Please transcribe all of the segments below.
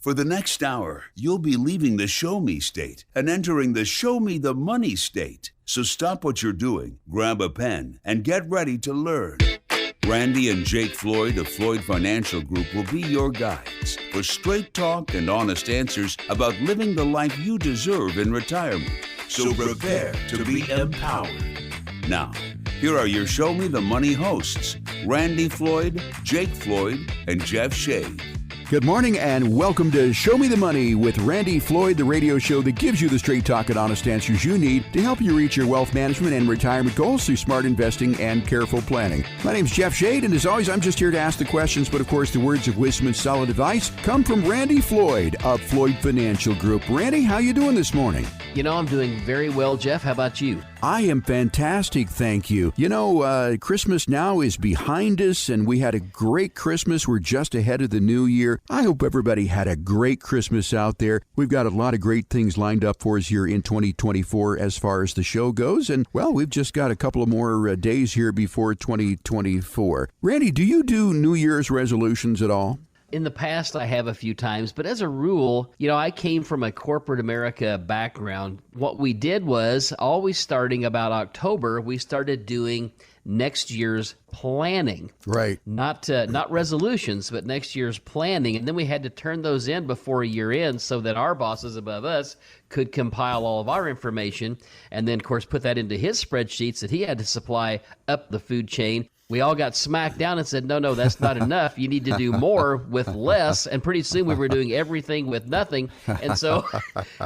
For the next hour, you'll be leaving the Show Me state and entering the Show Me the Money state. So stop what you're doing, grab a pen, and get ready to learn. Randy and Jake Floyd of Floyd Financial Group will be your guides for straight talk and honest answers about living the life you deserve in retirement. So prepare to be empowered. Now, here are your Show Me the Money hosts, Randy Floyd, Jake Floyd, and Jeff Shade. Good morning and welcome to Show Me the Money with Randy Floyd, the radio show that gives you the straight talk and honest answers you need to help you reach your wealth management and retirement goals through smart investing and careful planning. My name's Jeff Shade, and as always, I'm just here to ask the questions, but of course, the words of wisdom and solid advice come from Randy Floyd of Floyd Financial Group. Randy, how you doing this morning? You know, I'm doing very well, Jeff. How about you? I am fantastic, thank you. You know, Christmas now is behind us, and we had a great Christmas. We're just ahead of the new year. I hope everybody had a great Christmas out there. We've got a lot of great things lined up for us here in 2024 as far as the show goes, and, well, we've just got a couple of more days here before 2024. Randy, do you do New Year's resolutions at all? In the past, I have a few times, but as a rule, you know, I came from a corporate America background. What we did was, always starting about October, we started doing next year's planning. Right. Not resolutions, but next year's planning. And then we had to turn those in before a year end so that our bosses above us could compile all of our information and then, of course, put that into his spreadsheets that he had to supply up the food chain. We all got smacked down and said, no, that's not enough. You need to do more with less. And pretty soon we were doing everything with nothing. And so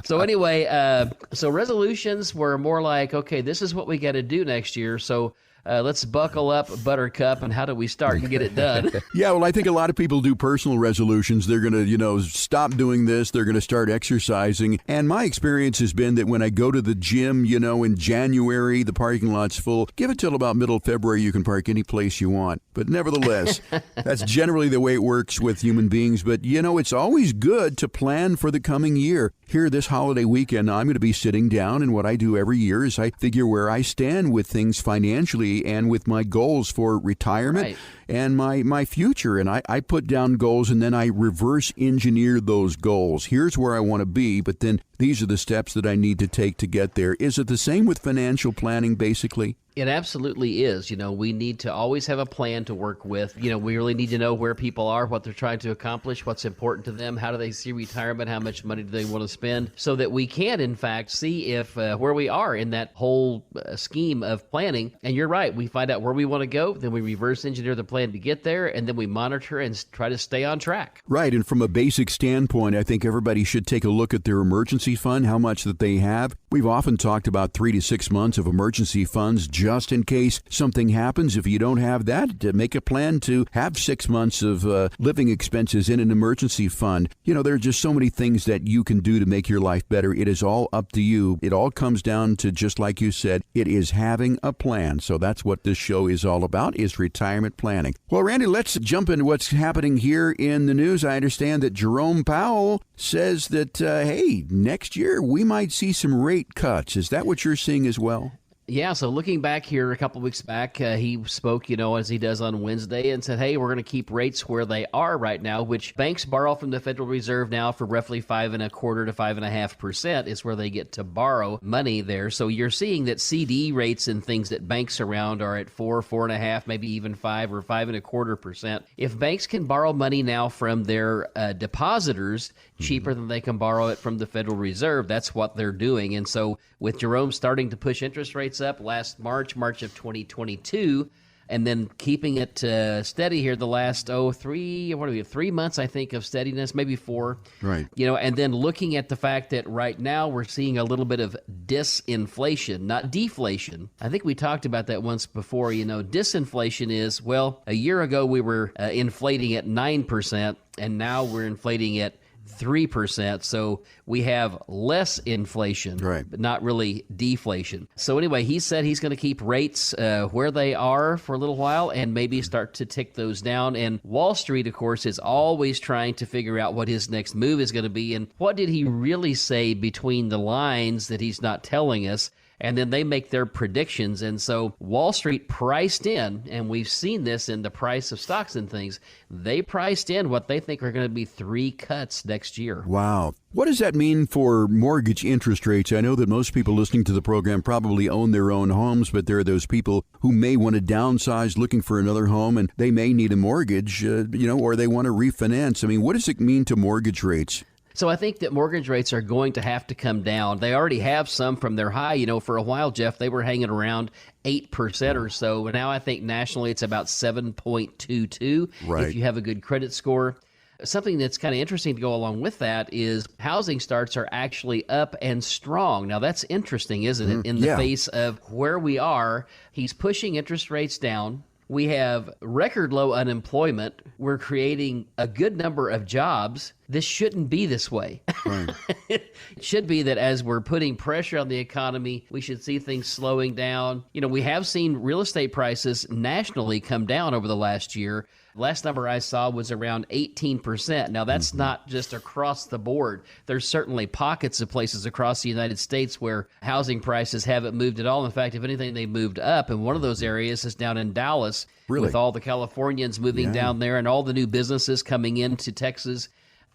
anyway, so resolutions were more like, okay, this is what we got to do next year. So let's buckle up, Buttercup, and how do we start and get it done? Yeah, well, I think a lot of people do personal resolutions. They're going to, stop doing this. They're going to start exercising. And my experience has been that when I go to the gym, in January, the parking lot's full. Give it till about middle of February, you can park any place you want. But nevertheless, that's generally the way it works with human beings. But, it's always good to plan for the coming year. Here this holiday weekend, I'm going to be sitting down, and what I do every year is I figure where I stand with things financially and with my goals for retirement. Right. And my future. And I put down goals, and then I reverse engineer those goals. Here's where I want to be, but then these are the steps that I need to take to get there. Is it the same with financial planning, basically? It absolutely is. We need to always have a plan to work with. We really need to know where people are, what they're trying to accomplish, what's important to them, how do they see retirement, how much money do they want to spend, so that we can, in fact, see if where we are in that whole scheme of planning. And you're right. We find out where we want to go, then we reverse engineer the plan to get there, and then we monitor and try to stay on track. Right. And from a basic standpoint, I think everybody should take a look at their emergency fund, how much that they have. We've often talked about 3 to 6 months of emergency funds just in case something happens. If you don't have that, make a plan to have 6 months of living expenses in an emergency fund. There are just so many things that you can do to make your life better. It is all up to you. It all comes down to, just like you said, it is having a plan. So that's what this show is all about, is retirement planning. Well, Randy, let's jump into what's happening here in the news. I understand that Jerome Powell says that, hey, next year we might see some rate cuts. Is that what you're seeing as well? Yeah, so looking back here a couple of weeks back, he spoke, as he does on Wednesday, and said, hey, we're going to keep rates where they are right now, which banks borrow from the Federal Reserve now for roughly 5.25% to 5.5% is where they get to borrow money there. So you're seeing that CD rates and things that banks around are at 4.5%, maybe even 5 or 5.25%. If banks can borrow money now from their depositors cheaper than they can borrow it from the Federal Reserve, that's what they're doing. And so with Jerome starting to push interest rates up last March of 2022, and then keeping it steady here the last 3 months, I think, of steadiness, maybe 4. Right. And then looking at the fact that right now we're seeing a little bit of disinflation, not deflation. I think we talked about that once before. Disinflation is, well, a year ago we were inflating at 9%, and now we're inflating at 3%. So we have less inflation, right, but not really deflation. So anyway, he said he's going to keep rates where they are for a little while and maybe start to tick those down. And Wall Street, of course, is always trying to figure out what his next move is going to be. And what did he really say between the lines that he's not telling us? and then they make their predictions. And so Wall Street priced in, and we've seen this in the price of stocks and things, they priced in what they think are going to be 3 cuts next year. Wow. What does that mean for mortgage interest rates? I know that most people listening to the program probably own their own homes, but there are those people who may want to downsize looking for another home, and they may need a mortgage, or they want to refinance. I mean, what does it mean to mortgage rates? So I think that mortgage rates are going to have to come down. They already have some from their high. For a while, Jeff, they were hanging around 8% or so. But now I think nationally it's about 7.22 if you have a good credit score. Something that's kind of interesting to go along with that is housing starts are actually up and strong. Now, that's interesting, isn't it? In the face of where we are, he's pushing interest rates down. We have record low unemployment. We're creating a good number of jobs. This shouldn't be this way. Right. It should be that as we're putting pressure on the economy, we should see things slowing down. We have seen real estate prices nationally come down over the last year. Last number I saw was around 18%. Now, that's not just across the board. There's certainly pockets of places across the United States where housing prices haven't moved at all. In fact, if anything, they moved up. And one of those areas is down in Dallas, with all the Californians moving down there and all the new businesses coming into Texas.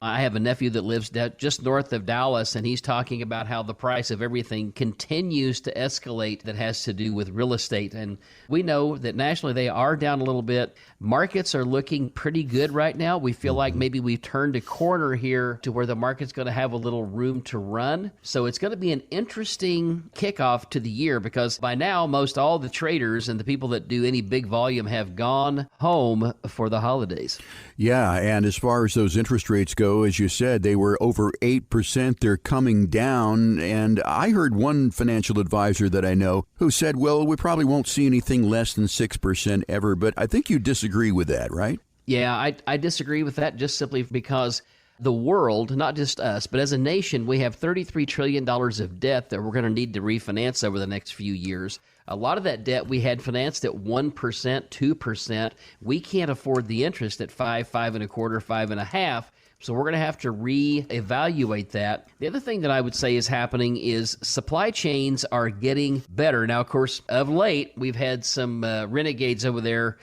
I have a nephew that lives just north of Dallas, and he's talking about how the price of everything continues to escalate that has to do with real estate. And we know that nationally they are down a little bit. Markets are looking pretty good right now. We feel like maybe we've turned a corner here to where the market's going to have a little room to run. So it's going to be an interesting kickoff to the year, because by now most all the traders and the people that do any big volume have gone home for the holidays. Yeah, and as far as those interest rates go, as you said, they were over 8%. They're coming down. And I heard one financial advisor that I know who said, well, we probably won't see anything less than 6% ever. But I think you disagree with that, right? Yeah, I disagree with that just simply because the world, not just us, but as a nation, we have $33 trillion of debt that we're going to need to refinance over the next few years. A lot of that debt we had financed at 1%, 2%. We can't afford the interest at 5, 5.25, 5.5. So we're going to have to reevaluate that. The other thing that I would say is happening is supply chains are getting better. Now, of course, of late, we've had some renegades over there.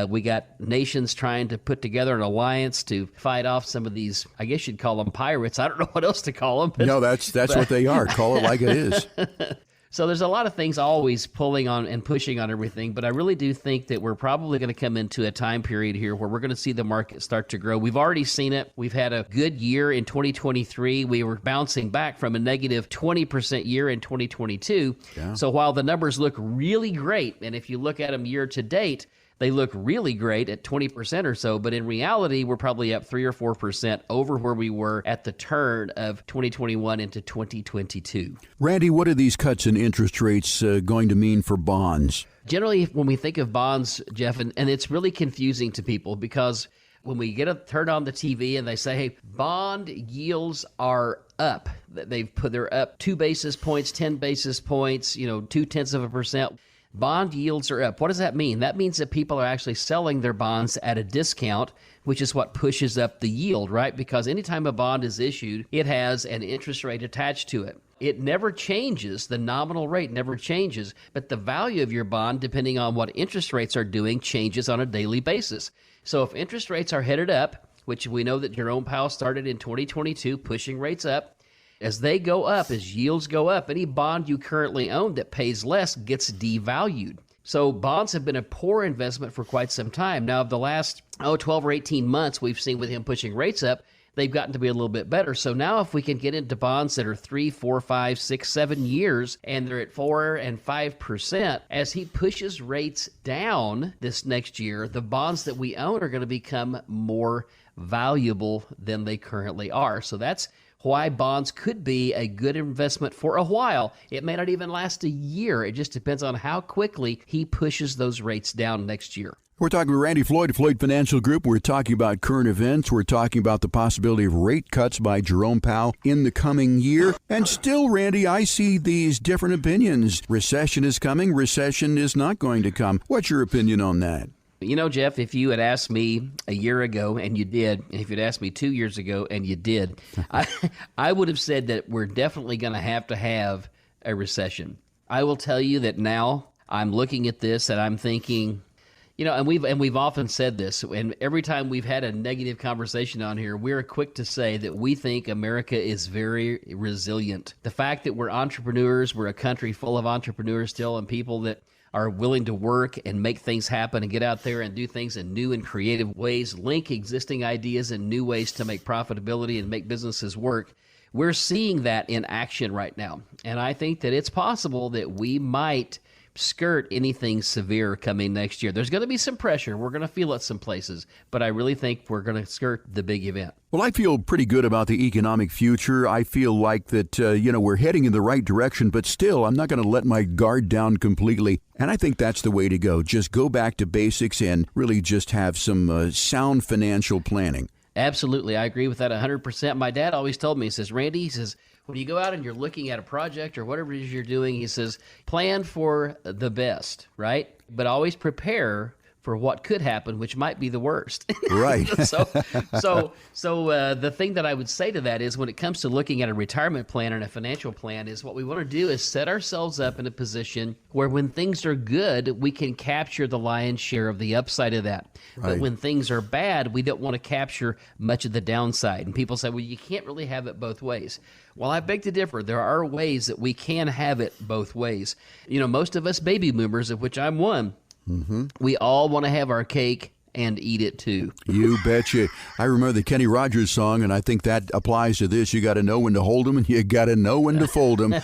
We got nations trying to put together an alliance to fight off some of these, I guess you'd call them pirates. I don't know what else to call them. No, that's what they are. Call it like it is. So there's a lot of things always pulling on and pushing on everything, but I really do think that we're probably going to come into a time period here where we're going to see the market start to grow. We've already seen it. We've had a good year in 2023. We were bouncing back from a negative 20% year in 2022. Yeah. So while the numbers look really great, and if you look at them year to date, they look really great at 20% or so, but in reality, we're probably up 3 or 4% over where we were at the turn of 2021 into 2022. Randy, what are these cuts in interest rates going to mean for bonds? Generally, when we think of bonds, Jeff, and it's really confusing to people because when we turn on the TV and they say, hey, bond yields are up. They're up 2 basis points, 10 basis points, 0.2%. Bond yields are up. What does that mean? That means that people are actually selling their bonds at a discount, which is what pushes up the yield, right? Because anytime a bond is issued, it has an interest rate attached to it. It never changes. The nominal rate never changes, but the value of your bond, depending on what interest rates are doing, changes on a daily basis. So if interest rates are headed up, which we know that Jerome Powell started in 2022, pushing rates up, as they go up, as yields go up, any bond you currently own that pays less gets devalued. So bonds have been a poor investment for quite some time. Now, of the last 12 or 18 months, we've seen with him pushing rates up, they've gotten to be a little bit better. So now if we can get into bonds that are 3, 4, 5, 6, 7 years, and they're at 4 and 5%, as he pushes rates down this next year, the bonds that we own are going to become more valuable than they currently are. So that's why bonds could be a good investment for a while. It may not even last a year. It just depends on how quickly he pushes those rates down next year. We're talking with Randy Floyd of Floyd Financial Group. We're talking about current events. We're talking about the possibility of rate cuts by Jerome Powell in the coming year. And still, Randy, I see these different opinions. Recession is coming. Recession is not going to come. What's your opinion on that? Jeff, if you had asked me a year ago, and you did, and if you'd asked me 2 years ago, and you did, I would have said that we're definitely going to have a recession. I will tell you that now I'm looking at this and I'm thinking, and we've often said this, and every time we've had a negative conversation on here, we're quick to say that we think America is very resilient. The fact that we're entrepreneurs, we're a country full of entrepreneurs still, and people that are willing to work and make things happen and get out there and do things in new and creative ways, link existing ideas in new ways to make profitability and make businesses work. We're seeing that in action right now. And I think that it's possible that we might skirt anything severe coming next year. There's going to be some pressure. We're going to feel it some places, but I really think we're going to skirt the big event. Well, I feel pretty good about the economic future. I feel like that, we're heading in the right direction, but still, I'm not going to let my guard down completely. And I think that's the way to go. Just go back to basics and really just have some sound financial planning. Absolutely. I agree with that 100%. My dad always told me, he says, Randy, he says, when you go out and you're looking at a project or whatever it is you're doing, he says, plan for the best, right? But always prepare for what could happen, which might be the worst. Right. So the thing that I would say to that is when it comes to looking at a retirement plan and a financial plan is what we want to do is set ourselves up in a position where when things are good, we can capture the lion's share of the upside of that. Right. But when things are bad, we don't want to capture much of the downside. And people say, well, you can't really have it both ways. Well, I beg to differ. There are ways that we can have it both ways. Most of us baby boomers, of which I'm one, we all want to have our cake and eat it too. You betcha. I remember the Kenny Rogers song, and I think that applies to this. You got to know when to hold them, and you got to know when to fold them.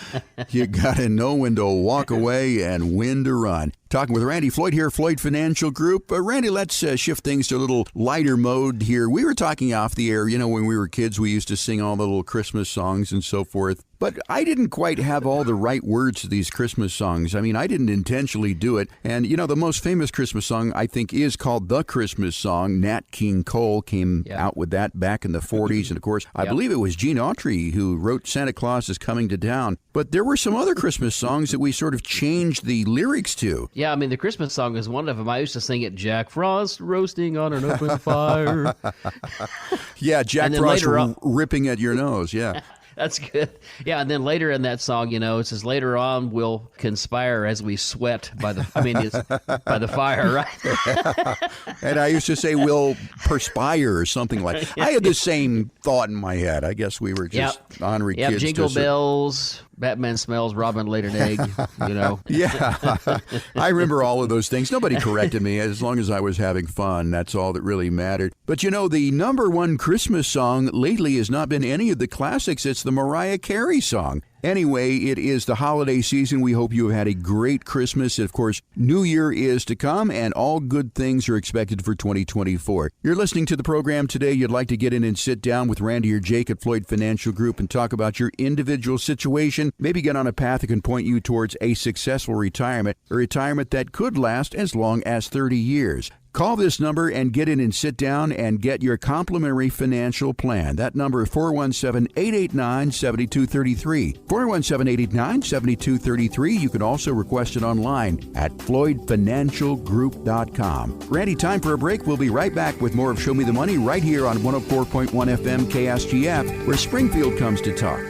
You got to know when to walk away and when to run. Talking with Randy Floyd here, Floyd Financial Group. Randy, let's shift things to a little lighter mode here. We were talking off the air, when we were kids, we used to sing all the little Christmas songs and so forth. But I didn't quite have all the right words to these Christmas songs. I mean, I didn't intentionally do it. And, the most famous Christmas song, I think, is called The Christmas Song. Nat King Cole came out with that back in the 40s. And, of course, I believe it was Gene Autry who wrote Santa Claus is Coming to Town. But there were some other Christmas songs that we sort of changed the lyrics to. Yeah, I mean, the Christmas song is one of them. I used to sing it, Jack Frost roasting on an open fire. Yeah, Jack Frost ripping at your nose, yeah. That's good. Yeah, and then later in that song, it says, later on we'll conspire as we sweat by the fire, right? And I used to say we'll perspire or something like that. I had the same thought in my head. I guess we were just ornery kids. Jingle bells, Batman smells, Robin laid an egg, Yeah, I remember all of those things. Nobody corrected me. As long as I was having fun, that's all that really mattered. But the number one Christmas song lately has not been any of the classics. It's the Mariah Carey song. Anyway, it is the holiday season. We hope you have had a great Christmas. Of course, New Year is to come, and all good things are expected for 2024. You're listening to the program today. You'd like to get in and sit down with Randy or Jake at Floyd Financial Group and talk about your individual situation, maybe get on a path that can point you towards a successful retirement, a retirement that could last as long as 30 years. Call this number and get in and sit down and get your complimentary financial plan. That number is 417-889-7233. 417-889-7233. You can also request it online at floydfinancialgroup.com. Randy, time for a break. We'll be right back with more of Show Me the Money right here on 104.1 FM KSGF, where Springfield comes to talk.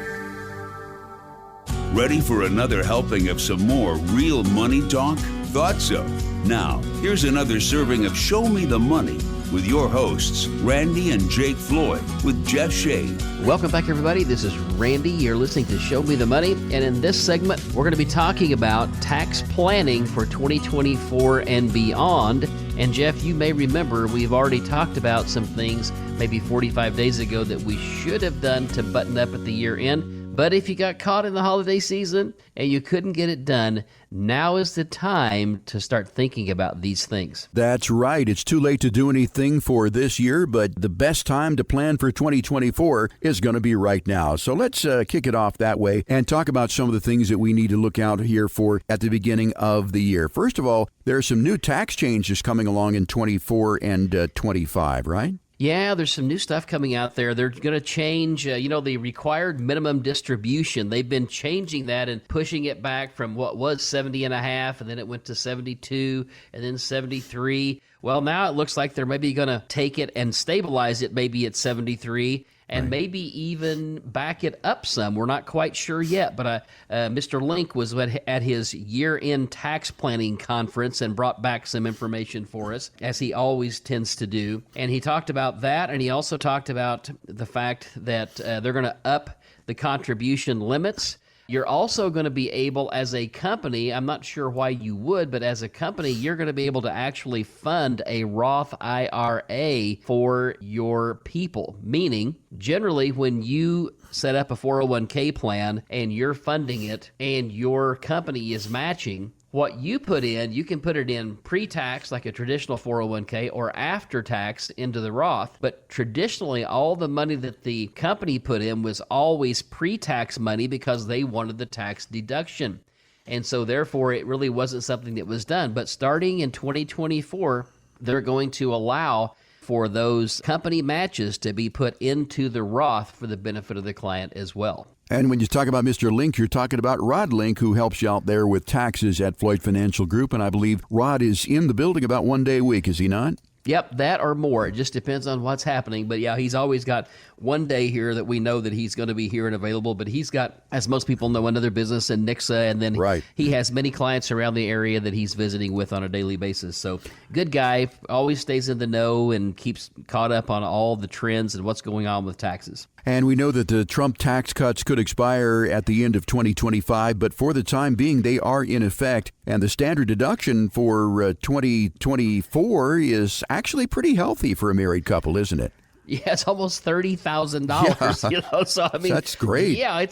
Ready for another helping of some more real money talk? Thought so. Now, here's another serving of Show Me the Money with your hosts, Randy and Jake Floyd, with Jeff Shade. Welcome back, everybody. This is Randy. You're listening to Show Me the Money. And in this segment, we're going to be talking about tax planning for 2024 and beyond. And Jeff, you may remember we've already talked about some things maybe 45 days ago that we should have done to button up at the year end. But if you got caught in the holiday season and you couldn't get it done, now is the time to start thinking about these things. That's right. It's too late to do anything for this year, but the best time to plan for 2024 is going to be right now. So let's kick it off that way and talk about some of the things that we need to look out here for at the beginning of the year. First of all, there are some new tax changes coming along in 24 and 25, right? Yeah, there's some new stuff coming out there. They're going to change, the required minimum distribution. They've been changing that and pushing it back from what was 70 and a half, and then it went to 72, and then 73. Well, now it looks like they're maybe going to take it and stabilize it maybe at 73, and maybe even back it up some. We're not quite sure yet, but Mr. Link was at his year-end tax planning conference and brought back some information for us, as he always tends to do. And he talked about that, and he also talked about the fact that they're going to up the contribution limits. You're also going to be able, as a company, I'm not sure why you would, but as a company, you're going to be able to actually fund a Roth IRA for your people. Meaning, generally, when you set up a 401k plan and you're funding it and your company is matching, what you put in, you can put it in pre-tax like a traditional 401k or after tax into the Roth. But traditionally, all the money that the company put in was always pre-tax money because they wanted the tax deduction. And so therefore, it really wasn't something that was done. But starting in 2024, they're going to allow for those company matches to be put into the Roth for the benefit of the client as well. And when you talk about Mr. Link, you're talking about Rod Link, who helps you out there with taxes at Floyd Financial Group. And I believe Rod is in the building about 1 day a week, is he not? Yep, that or more. It just depends on what's happening. But yeah, he's always got 1 day here that we know that he's going to be here and available. But he's got, as most people know, another business in Nixa. And then he has many clients around the area that he's visiting with on a daily basis. So good guy, always stays in the know and keeps caught up on all the trends and what's going on with taxes. And we know that the Trump tax cuts could expire at the end of 2025, but for the time being, they are in effect. And the standard deduction for 2024 is actually pretty healthy for a married couple, isn't it? Yeah, it's almost $30,000. Yeah. So I mean, that's great. Yeah,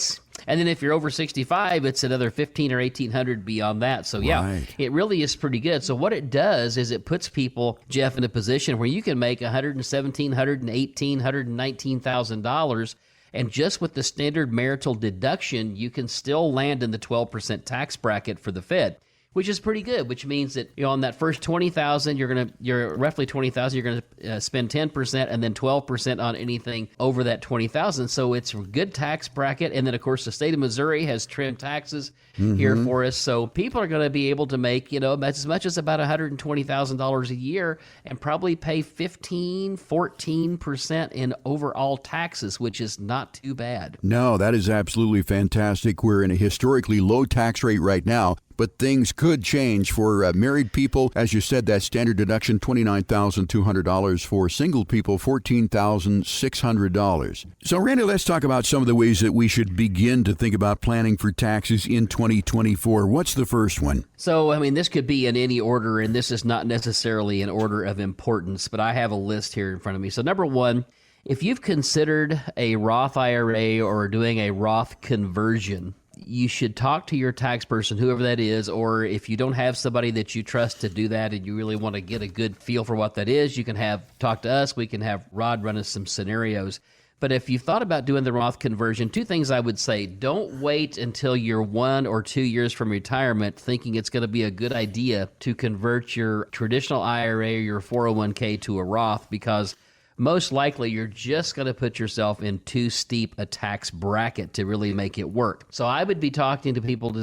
and then if you're over 65, it's another $1,500 or $1,800 beyond that. So yeah, It really is pretty good. So what it does is it puts people, Jeff, in a position where you can make $117,000, $118,000, $119,000, and just with the standard marital deduction, you can still land in the 12% tax bracket for the Fed, which is pretty good, which means that on that first $20,000, you're roughly $20,000, you're going to spend 10% and then 12% on anything over that $20,000. So it's a good tax bracket. And then, of course, the state of Missouri has trimmed taxes here for us. So people are going to be able to make, as much as about $120,000 a year and probably pay 14% in overall taxes, which is not too bad. No, that is absolutely fantastic. We're in a historically low tax rate right now. But things could change for married people. As you said, that standard deduction, $29,200. For single people, $14,600. So, Randy, let's talk about some of the ways that we should begin to think about planning for taxes in 2024. What's the first one? So, I mean, this could be in any order, and this is not necessarily an order of importance, but I have a list here in front of me. So, number one, if you've considered a Roth IRA or doing a Roth conversion, you should talk to your tax person, whoever that is, or if you don't have somebody that you trust to do that and you really want to get a good feel for what that is, you can talk to us. We can have Rod run us some scenarios. But if you've thought about doing the Roth conversion, two things I would say. Don't wait until you're 1 or 2 years from retirement thinking it's going to be a good idea to convert your traditional IRA or your 401k to a Roth, because most likely you're just going to put yourself in too steep a tax bracket to really make it work. So I would be talking to people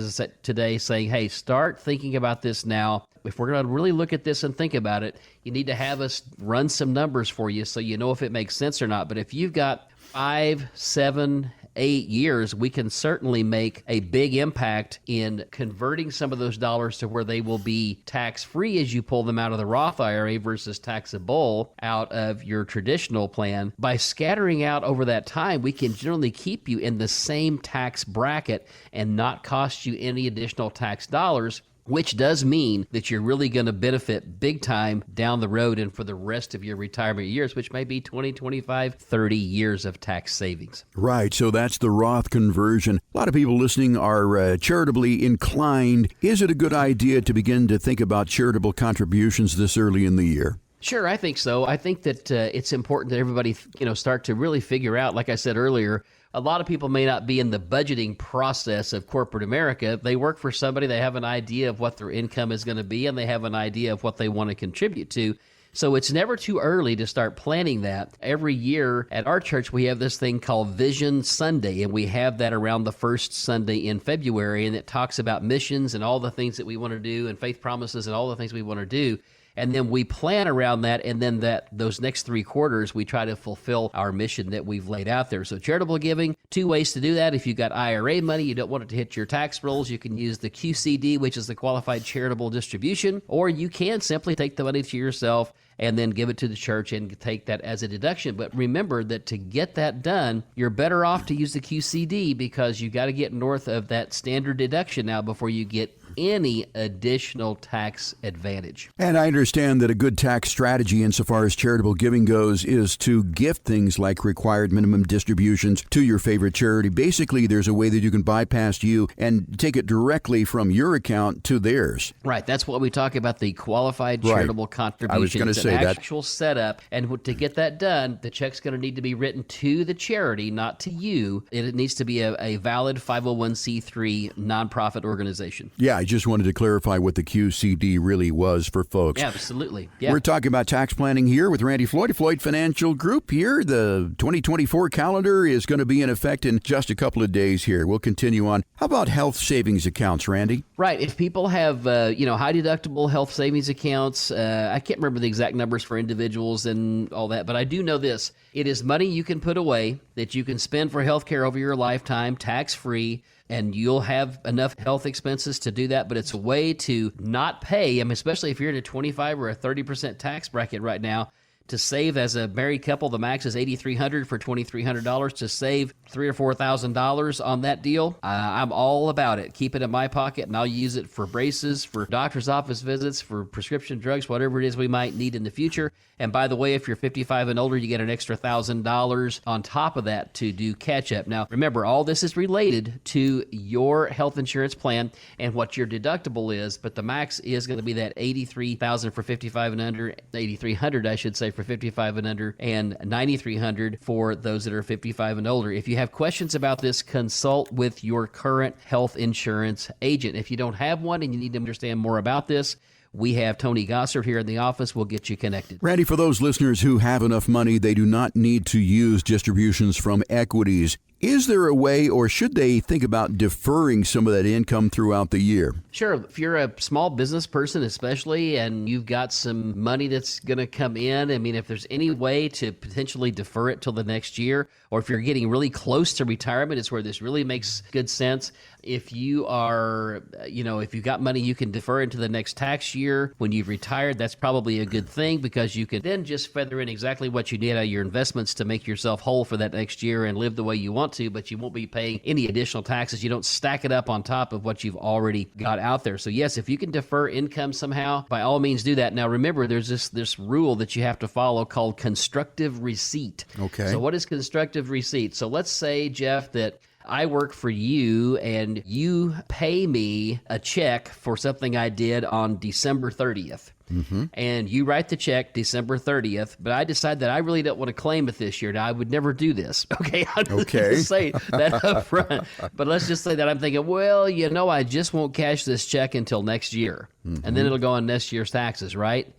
today saying, hey, start thinking about this now. If we're going to really look at this and think about it, you need to have us run some numbers for you so you know if it makes sense or not. But if you've got 5, 7, 8 years, we can certainly make a big impact in converting some of those dollars to where they will be tax-free as you pull them out of the Roth IRA versus taxable out of your traditional plan. By scattering out over that time, we can generally keep you in the same tax bracket and not cost you any additional tax dollars, which does mean that you're really going to benefit big time down the road and for the rest of your retirement years, which may be 20, 25, 30 years of tax savings. Right, so that's the Roth conversion. A lot of people listening are charitably inclined. Is it a good idea to begin to think about charitable contributions this early in the year? Sure, I think so. I think that it's important that everybody, start to really figure out, like I said earlier, a lot of people may not be in the budgeting process of corporate America. They work for somebody, they have an idea of what their income is going to be, and they have an idea of what they want to contribute to. So it's never too early to start planning that. Every year at our church, we have this thing called Vision Sunday, and we have that around the first Sunday in February, and it talks about missions and all the things that we want to do and faith promises and all the things we want to do. And then we plan around that, and then those next 3 quarters, we try to fulfill our mission that we've laid out there. So charitable giving, 2 ways to do that. If you've got IRA money, you don't want it to hit your tax rolls, you can use the QCD, which is the Qualified Charitable Distribution, or you can simply take the money to yourself and then give it to the church and take that as a deduction. But remember that to get that done, you're better off to use the QCD because you got to get north of that standard deduction now before you get any additional tax advantage. And I understand that a good tax strategy insofar as charitable giving goes is to gift things like required minimum distributions to your favorite charity. Basically, there's a way that you can bypass you and take it directly from your account to theirs. Right. That's what we talk about, the qualified charitable contribution. I was going to say an that. Actual setup. And to get that done, the check's going to need to be written to the charity, not to you. It needs to be a valid 501c3 nonprofit organization. Yeah, I just wanted to clarify what the QCD really was for folks. Absolutely. Yeah. We're talking about tax planning here with Randy Floyd, Floyd Financial Group here. The 2024 calendar is going to be in effect in just a couple of days here. We'll continue on. How about health savings accounts, Randy? Right. If people have, high deductible health savings accounts, I can't remember the exact numbers for individuals and all that, but I do know this. It is money you can put away that you can spend for health care over your lifetime, tax-free, and you'll have enough health expenses to do that, but it's a way to not pay, especially if you're in a 25 or a 30% tax bracket right now, to save as a married couple. The max is $8,300 for $2,300 to save $3,000 or $4,000 on that deal. I'm all about it. Keep it in my pocket, and I'll use it for braces, for doctor's office visits, for prescription drugs, whatever it is we might need in the future. And by the way, if you're 55 and older, you get an extra $1,000 on top of that to do catch-up. Now, remember, all this is related to your health insurance plan and what your deductible is, but the max is going to be that $83,000 for 55 and under, $8,300, I should say, for 55 and under, and $9,300 for those that are 55 and older. If you have questions about this, consult with your current health insurance agent. If you don't have one and you need to understand more about this, we have Tony Gossard here in the office. We'll get you connected. Randy, for those listeners who have enough money, they do not need to use distributions from equities. Is there a way, or should they think about deferring some of that income throughout the year? Sure. If you're a small business person especially, and you've got some money that's going to come in, if there's any way to potentially defer it till the next year, or if you're getting really close to retirement, it's where this really makes good sense. If you are, if you've got money you can defer into the next tax year when you've retired, that's probably a good thing because you can then just feather in exactly what you need out of your investments to make yourself whole for that next year and live the way you want to, but you won't be paying any additional taxes. You don't stack it up on top of what you've already got out there. So yes, if you can defer income somehow, by all means do that. Now remember, there's this rule that you have to follow called constructive receipt. Okay. So what is constructive receipt? So let's say, Jeff, that I work for you and you pay me a check for something I did on December 30th. Mm-hmm. And you write the check December 30th, but I decide that I really don't want to claim it this year. Now, I would never do this. Okay. I'll just say that up front. But let's just say that I'm thinking, I just won't cash this check until next year. Mm-hmm. And then it'll go on next year's taxes, right?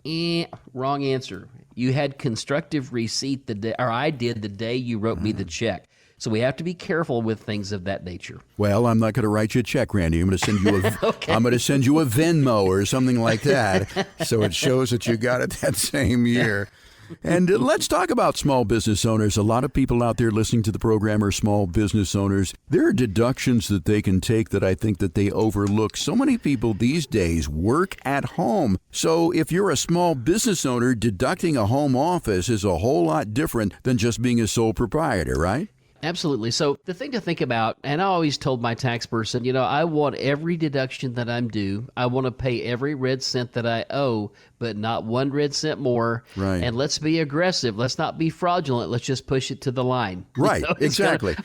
Wrong answer. You had constructive receipt I did the day you wrote me the check. So we have to be careful with things of that nature. Well, I'm not going to write you a check, Randy. I'm going to send you Okay. I'm going to send you a Venmo or something like that, so it shows that you got it that same year. And let's talk about small business owners. A lot of people out there listening to the program are small business owners. There are deductions that they can take that I think that they overlook. So many people these days work at home. So if you're a small business owner, deducting a home office is a whole lot different than just being a sole proprietor, right? Absolutely. So the thing to think about, and I always told my tax person, I want every deduction that I'm due. I want to pay every red cent that I owe, but not 1 red cent more. Right. And let's be aggressive. Let's not be fraudulent. Let's just push it to the line. Right. Exactly.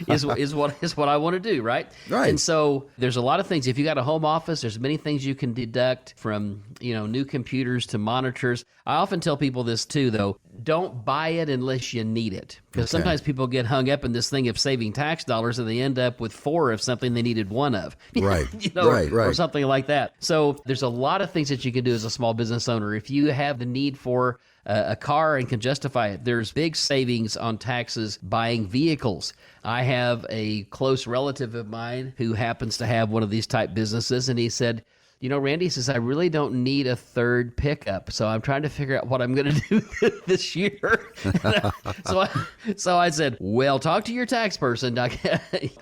Is what I want to do, right? Right. And so there's a lot of things. If you got a home office, there's many things you can deduct, from new computers to monitors. I often tell people this too, though. Don't buy it unless you need it. Because sometimes people get hung up in this thing of saving tax dollars and they end up with 4 of something they needed 1 of. Right. Right. Right. Or something like that. So there's a lot of things that you can do as a small business owner. If you have the need for a car and can justify it, there's big savings on taxes buying vehicles. I have a close relative of mine who happens to have one of these type businesses, and he said, Randy says, I really don't need a third pickup, so I'm trying to figure out what I'm going to do this year. So I said, well, talk to your tax person, Doc.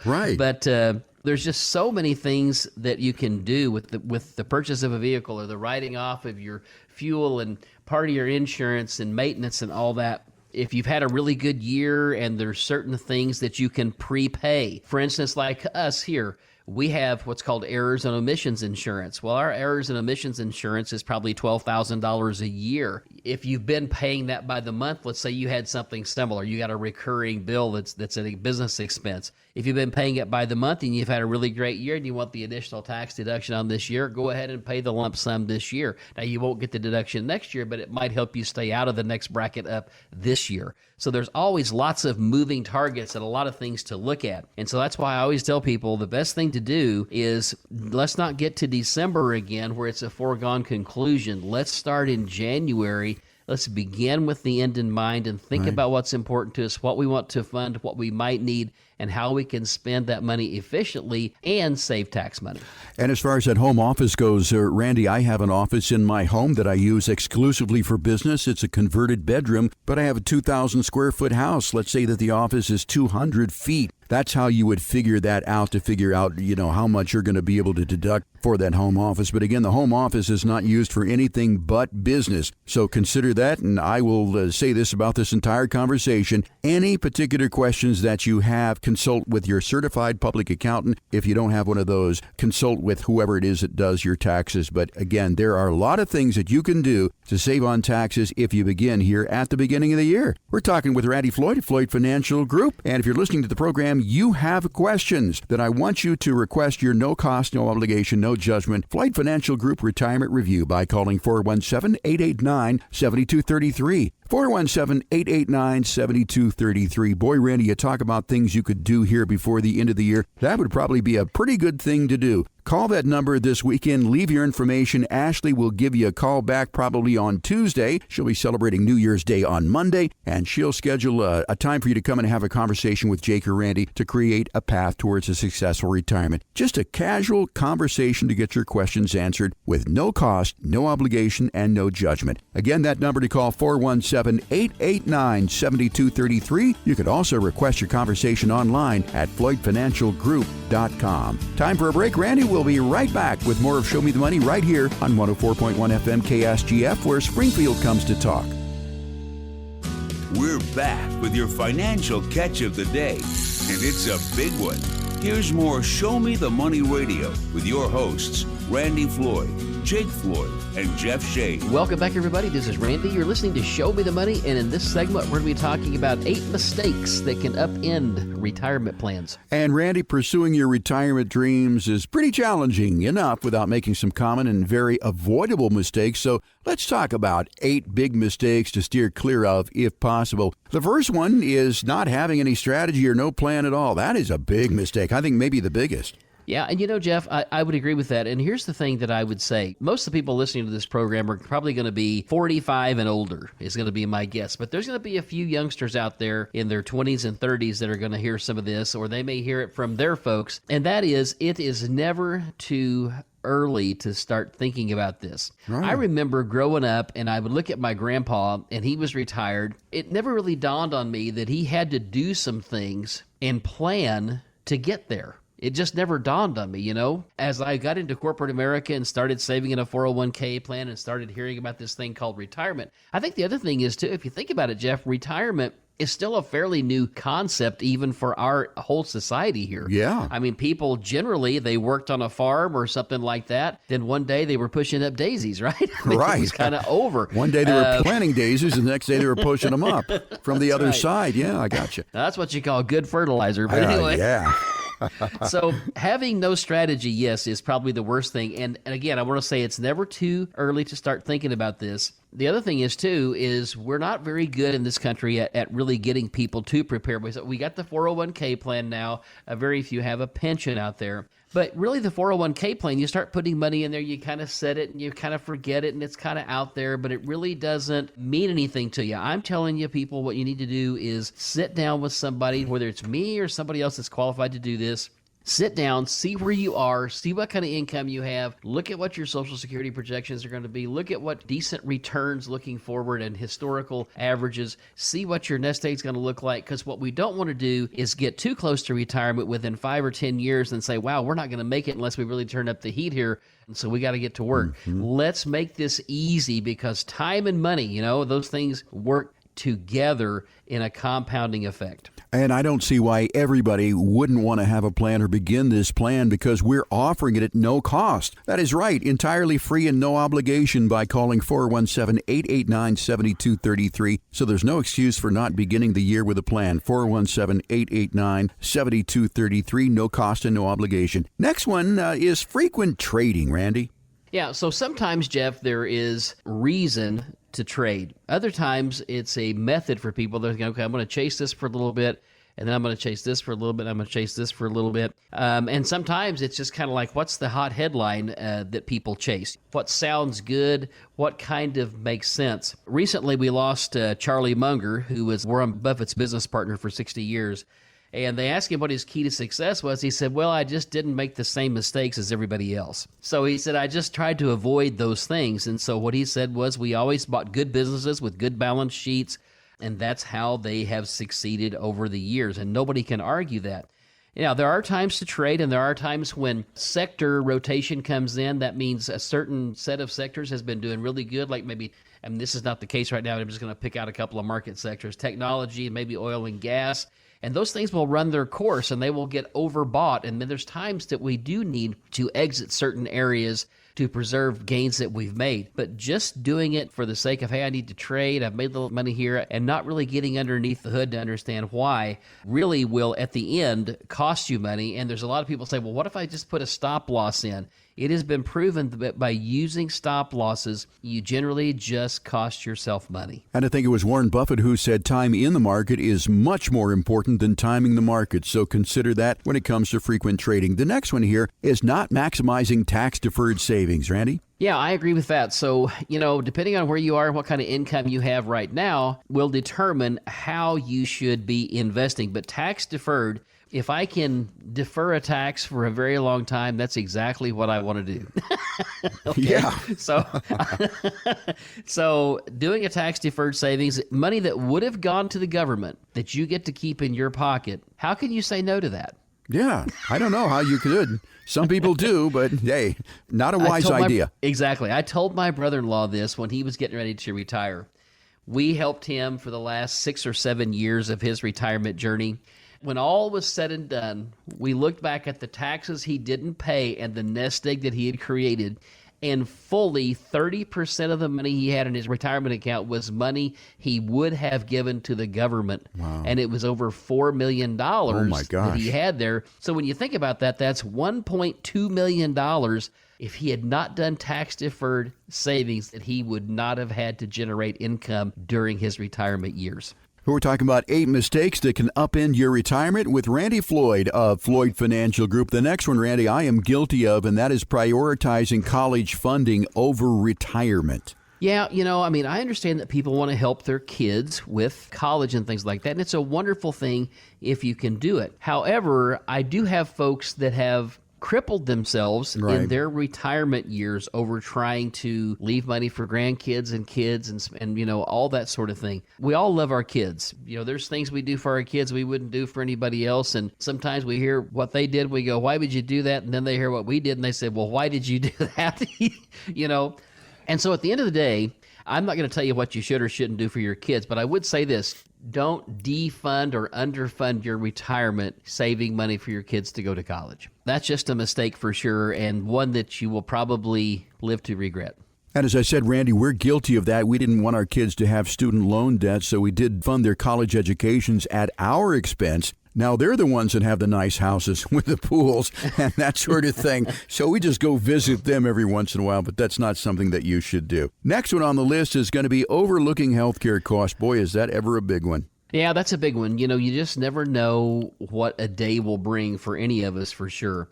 Right. But there's just so many things that you can do with the purchase of a vehicle, or the writing off of your fuel and part of your insurance and maintenance and all that. If you've had a really good year and there's certain things that you can prepay, for instance, like us here, we have what's called errors and omissions insurance. Well, our errors and omissions insurance is probably $12,000 a year. If you've been paying that by the month, let's say you had something similar, you got a recurring bill that's a business expense. If you've been paying it by the month and you've had a really great year and you want the additional tax deduction on this year, go ahead and pay the lump sum this year. Now, you won't get the deduction next year, but it might help you stay out of the next bracket up this year. So there's always lots of moving targets and a lot of things to look at. And so that's why I always tell people the best thing to do is let's not get to December again where it's a foregone conclusion. Let's start in January. Let's begin with the end in mind and think about what's important to us, what we want to fund, what we might need, and how we can spend that money efficiently and save tax money. And as far as that home office goes, Randy, I have an office in my home that I use exclusively for business. It's a converted bedroom, but I have a 2,000 square foot house. Let's say that the office is 200 feet. That's how you would figure that out, to figure out, how much you're going to be able to deduct for that home office. But again, the home office is not used for anything but business. So consider that, and I will say this about this entire conversation. Any particular questions that you have, consult with your certified public accountant. If you don't have one of those, consult with whoever it is that does your taxes. But again, there are a lot of things that you can do to save on taxes if you begin here at the beginning of the year. We're talking with Randy Floyd at Floyd Financial Group. And if you're listening to the program, you have questions that I want you to request your no cost, no obligation, no judgment Floyd Financial Group Retirement Review by calling 417-889-7233. 417-889-7233. Boy, Randy, you talk about things you could do here before the end of the year. That would probably be a pretty good thing to do. Call that number this weekend. Leave your information. Ashley will give you a call back probably on Tuesday. She'll be celebrating New Year's Day on Monday, and she'll schedule a time for you to come and have a conversation with Jake or Randy to create a path towards a successful retirement. Just a casual conversation to get your questions answered with no cost, no obligation, and no judgment. Again, that number to call, 417-889-7233. You could also request your conversation online at floydfinancialgroup.com. Time for a break. Randy, we'll be right back with more of Show Me the Money right here on 104.1 FM KSGF, where Springfield comes to talk. We're back with your financial catch of the day, and it's a big one. Here's more Show Me the Money Radio with your hosts, Randy Floyd, Jake Floyd, and Jeff Shane. Welcome back, everybody. This is Randy. You're listening to Show Me the Money, and in this segment, we're going to be talking about 8 mistakes that can upend retirement plans. And Randy, pursuing your retirement dreams is pretty challenging enough without making some common and very avoidable mistakes. So let's talk about 8 big mistakes to steer clear of if possible. The first one is not having any strategy or no plan at all. That is a big mistake. I think maybe the biggest. Yeah, and Jeff, I would agree with that. And here's the thing that I would say. Most of the people listening to this program are probably going to be 45 and older, is going to be my guess. But there's going to be a few youngsters out there in their 20s and 30s that are going to hear some of this, or they may hear it from their folks. And that is, it is never too early to start thinking about this. Right. I remember growing up, and I would look at my grandpa, and he was retired. It never really dawned on me that he had to do some things and plan to get there. It just never dawned on me, As I got into corporate America and started saving in a 401k plan and started hearing about this thing called retirement. I think the other thing is, too, if you think about it, Jeff, retirement is still a fairly new concept even for our whole society here. Yeah. I mean, people generally, they worked on a farm or something like that. Then one day they were pushing up daisies, right? Right. It was kind of over. One day they were planting daisies, and the next day they were pushing them up from the other side. Yeah, I got you. That's what you call good fertilizer. But anyway. Yeah. So having no strategy, yes, is probably the worst thing. And again, I want to say it's never too early to start thinking about this. The other thing is, too, is we're not very good in this country at really getting people to prepare. We got the 401k plan now. Very few have a pension out there. But really, the 401k plan, you start putting money in there, you kind of set it and you kind of forget it, and it's kind of out there, but it really doesn't mean anything to you. I'm telling you, people, what you need to do is sit down with somebody, whether it's me or somebody else that's qualified to do this, Sit down, see where you are, see what kind of income you have, look at what your Social Security projections are going to be, look at what decent returns looking forward and historical averages, see what your nest egg is going to look like, because what we don't want to do is get too close to retirement within 5 or 10 years and say, wow, we're not going to make it unless we really turn up the heat here, and so we got to get to work. Let's make this easy, because time and money, those things work together in a compounding effect. And I don't see why everybody wouldn't want to have a plan or begin this plan, because we're offering it at no cost. That is right, entirely free and no obligation by calling 417-889-7233. So there's no excuse for not beginning the year with a plan. 417-889-7233, no cost and no obligation. Next one is frequent trading, Randy. Yeah, so sometimes, Jeff, there is reason to trade. Other times, it's a method for people. They're going, okay, I'm going to chase this for a little bit, and then I'm going to chase this for a little bit, I'm going to chase this for a little bit. And sometimes it's just kind of like, what's the hot headline that people chase? What sounds good? What kind of makes sense? Recently, we lost Charlie Munger, who was Warren Buffett's business partner for 60 years. And they asked him what his key to success was. He said, well, I just didn't make the same mistakes as everybody else. So he said, I just tried to avoid those things. And so what he said was, we always bought good businesses with good balance sheets, and that's how they have succeeded over the years. And nobody can argue that. Now, there are times to trade, and there are times when sector rotation comes in. That means a certain set of sectors has been doing really good, like maybe, and this is not the case right now, I'm just going to pick out a couple of market sectors, technology, maybe oil and gas. And those things will run their course, and they will get overbought. And then there's times that we do need to exit certain areas to preserve gains that we've made. But just doing it for the sake of, hey, I need to trade, I've made a little money here, and not really getting underneath the hood to understand why, really will, at the end, cost you money. And there's a lot of people say, well, what if I just put a stop loss in? It has been proven that by using stop losses, you generally just cost yourself money. And I think it was Warren Buffett who said time in the market is much more important than timing the market. So consider that when it comes to frequent trading. The next one here is not maximizing tax-deferred savings. Randy? Yeah, I agree with that. So, depending on where you are and what kind of income you have right now will determine how you should be investing. But tax-deferred, if I can defer a tax for a very long time, that's exactly what I want to do. Okay? Yeah. So doing a tax-deferred savings, money that would have gone to the government that you get to keep in your pocket, how can you say no to that? Yeah, I don't know how you could. Some people do, but hey, not a wise idea. Exactly. I told my brother-in-law this when he was getting ready to retire. We helped him for the last 6 or 7 years of his retirement journey. When all was said and done, we looked back at the taxes he didn't pay and the nest egg that he had created, and fully 30% of the money he had in his retirement account was money he would have given to the government. Wow. And it was over $4 million that he had there. So when you think about that, that's $1.2 million if he had not done tax-deferred savings that he would not have had to generate income during his retirement years. We're talking about 8 mistakes that can upend your retirement with Randy Floyd of Floyd Financial Group. The next one, Randy, I am guilty of, and that is prioritizing college funding over retirement. Yeah, I understand that people want to help their kids with college and things like that, and it's a wonderful thing if you can do it. However, I do have folks that have crippled themselves in their retirement years over trying to leave money for grandkids and kids and all that sort of thing. We all love our kids. There's things we do for our kids we wouldn't do for anybody else, and sometimes we hear what they did, we go, why would you do that? And then they hear what we did and they say, well, why did you do that? And so at the end of the day, I'm not going to tell you what you should or shouldn't do for your kids, but I would say this: don't defund or underfund your retirement saving money for your kids to go to college. That's just a mistake for sure, and one that you will probably live to regret. And as I said, Randy, we're guilty of that. We didn't want our kids to have student loan debt, so we did fund their college educations at our expense. Now they're the ones that have the nice houses with the pools and that sort of thing. So we just go visit them every once in a while, but that's not something that you should do. Next one on the list is going to be overlooking healthcare costs. Boy, is that ever a big one. Yeah, that's a big one. You just never know what a day will bring for any of us, for sure.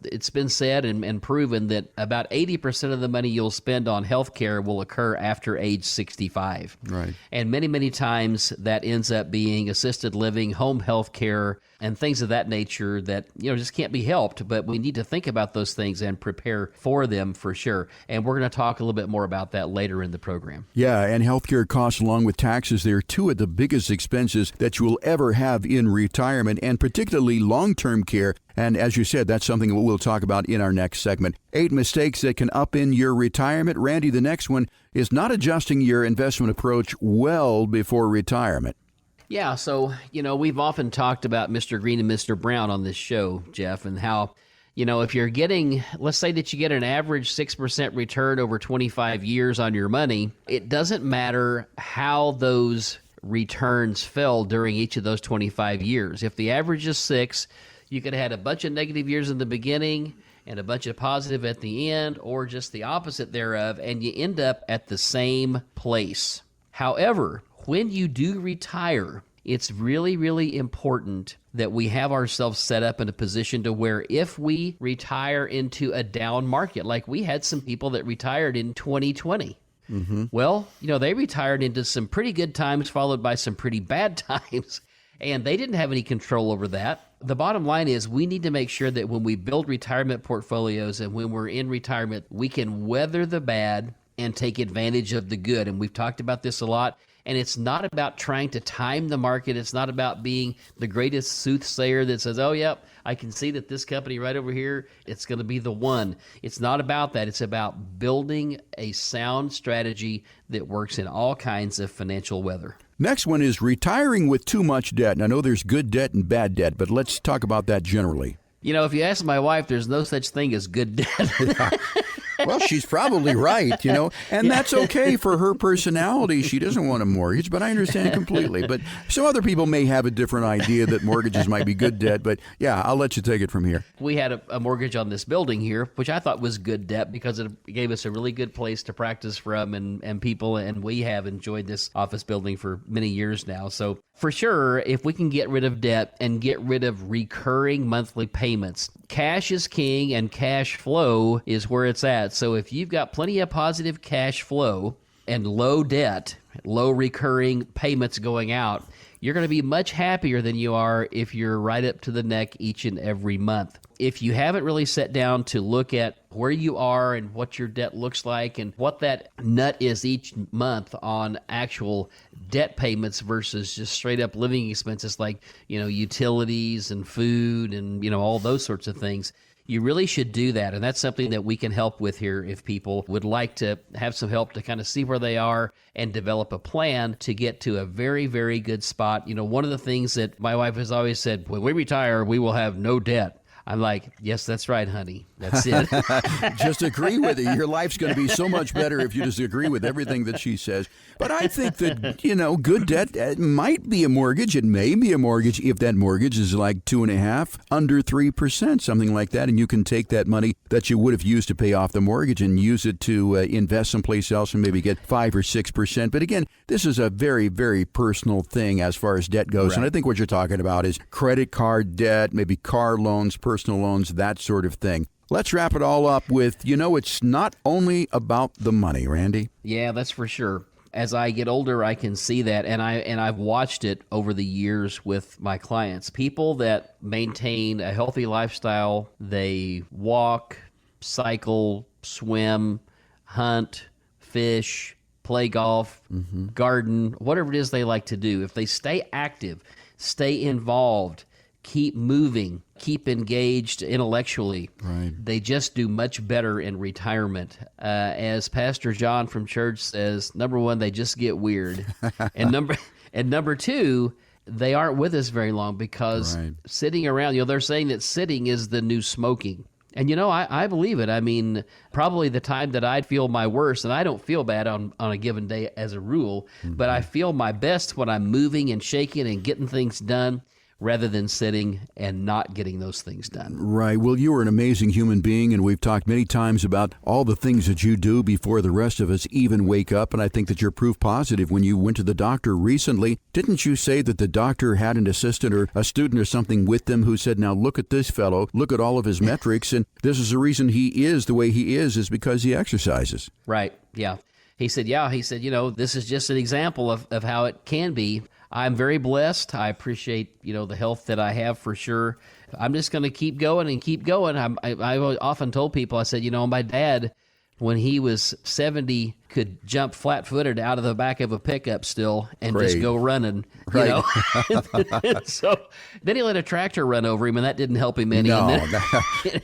It's been said and proven that about 80% of the money you'll spend on healthcare will occur after age 65. Right. And many, many times that ends up being assisted living, home health care, and things of that nature that, just can't be helped, but we need to think about those things and prepare for them for sure. And we're going to talk a little bit more about that later in the program. Yeah, and healthcare costs along with taxes, they're two of the biggest expenses that you will ever have in retirement, and particularly long-term care. And as you said, that's something we'll talk about in our next segment. 8 mistakes that can upend your retirement. Randy, the next one is not adjusting your investment approach well before retirement. Yeah, so, we've often talked about Mr. Green and Mr. Brown on this show, Jeff, and how, if you're getting, let's say that you get an average 6% return over 25 years on your money, it doesn't matter how those returns fell during each of those 25 years. If the average is 6, you could have had a bunch of negative years in the beginning and a bunch of positive at the end, or just the opposite thereof, and you end up at the same place. However, when you do retire, it's really, really important that we have ourselves set up in a position to where if we retire into a down market, like we had some people that retired in 2020. Well, they retired into some pretty good times followed by some pretty bad times, and they didn't have any control over that. The bottom line is we need to make sure that when we build retirement portfolios and when we're in retirement, we can weather the bad and take advantage of the good. And we've talked about this a lot. And it's not about trying to time the market. It's not about being the greatest soothsayer that says, oh, yep, I can see that this company right over here, it's going to be the one. It's not about that. It's about building a sound strategy that works in all kinds of financial weather. Next one is retiring with too much debt. And I know there's good debt and bad debt, but let's talk about that generally. If you ask my wife, there's no such thing as good debt. Well, she's probably right, and that's okay for her personality. She doesn't want a mortgage, but I understand completely. But some other people may have a different idea that mortgages might be good debt. But yeah, I'll let you take it from here. We had a mortgage on this building here, which I thought was good debt because it gave us a really good place to practice from and people, and we have enjoyed this office building for many years now. So for sure, if we can get rid of debt and get rid of recurring monthly payments, cash is king and cash flow is where it's at. So if you've got plenty of positive cash flow and low debt, low recurring payments going out, you're going to be much happier than you are if you're right up to the neck each and every month. If you haven't really sat down to look at where you are and what your debt looks like and what that nut is each month on actual debt payments versus just straight up living expenses like, utilities and food and, all those sorts of things, you really should do that. And that's something that we can help with here if people would like to have some help to kind of see where they are and develop a plan to get to a very, very good spot. One of the things that my wife has always said, when we retire, we will have no debt. I'm like, yes, that's right, honey. That's it. Just agree with it. Your life's going to be so much better if you just agree with everything that she says. But I think that, good debt might be a mortgage. It may be a mortgage if that mortgage is like 2.5%, under 3%, something like that. And you can take that money that you would have used to pay off the mortgage and use it to invest someplace else and maybe get 5 or 6%. But again, this is a very, very personal thing as far as debt goes. Right. And I think what you're talking about is credit card debt, maybe car loans, personal loans, that sort of thing. Let's wrap it all up with, it's not only about the money, Randy. Yeah, that's for sure. As I get older, I can see that, and I've watched it over the years with my clients. People that maintain a healthy lifestyle, they walk, cycle, swim, hunt, fish, play golf, garden, whatever it is they like to do. If they stay active, stay involved, keep moving, keep engaged intellectually, right, they just do much better in retirement. As Pastor John from church says, number one, they just get weird. and number two, they aren't with us very long because sitting around, they're saying that sitting is the new smoking. And, I believe it. I mean, probably the time that I'd feel my worst, and I don't feel bad on a given day as a rule, but I feel my best when I'm moving and shaking and getting things done, rather than sitting and not getting those things done. Right. Well, you are an amazing human being, and we've talked many times about all the things that you do before the rest of us even wake up, and I think that you're proof positive. When you went to the doctor recently, didn't you say that the doctor had an assistant or a student or something with them who said, now look at this fellow, look at all of his metrics, and this is the reason he is the way he is because he exercises. Right. Yeah. He said, this is just an example of how it can be. I'm very blessed. I appreciate, the health that I have for sure. I'm just going to keep going and keep going. I often told people, I said, my dad, when he was 70, could jump flat-footed out of the back of a pickup still and just go running, Right. So then he let a tractor run over him, and that didn't help him any. No, And then,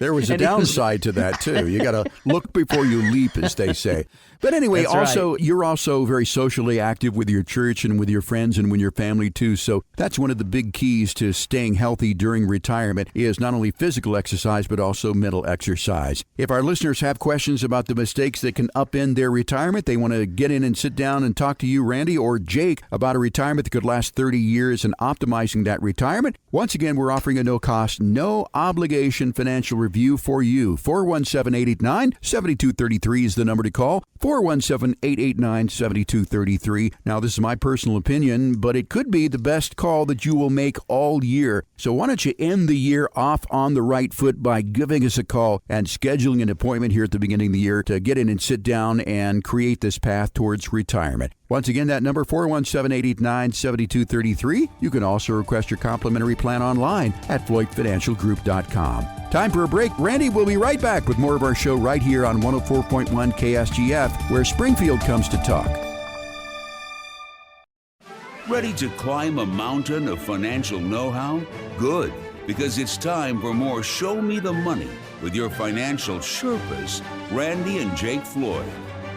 there was a downside to that, too. You got to look before you leap, as they say. But anyway, That's right. you're also very socially active with your church and with your friends and with your family, too. So that's one of the big keys to staying healthy during retirement is not only physical exercise, but also mental exercise. If our listeners have questions about the mistakes that can upend their retirement, they want to get in and sit down and talk to you, Randy, or Jake, about a retirement that could last 30 years and optimizing that retirement. Once again, we're offering a no-cost, no-obligation financial review for you. 417-889-7233 is the number to call. 417-889-7233. Now, this is my personal opinion, but it could be the best call that you will make all year. So why don't you end the year off on the right foot by giving us a call and scheduling an appointment here at the beginning of the year to get in and sit down and create this path towards retirement. Once again, that number, 417-889-7233. You can also request your complimentary plan online at FloydFinancialGroup.com. Time for a break. Randy will be right back with more of our show right here on 104.1 KSGF, where Springfield comes to talk. Ready to climb a mountain of financial know-how? Good, because it's time for more Show Me the Money with your financial Sherpas, Randy and Jake Floyd.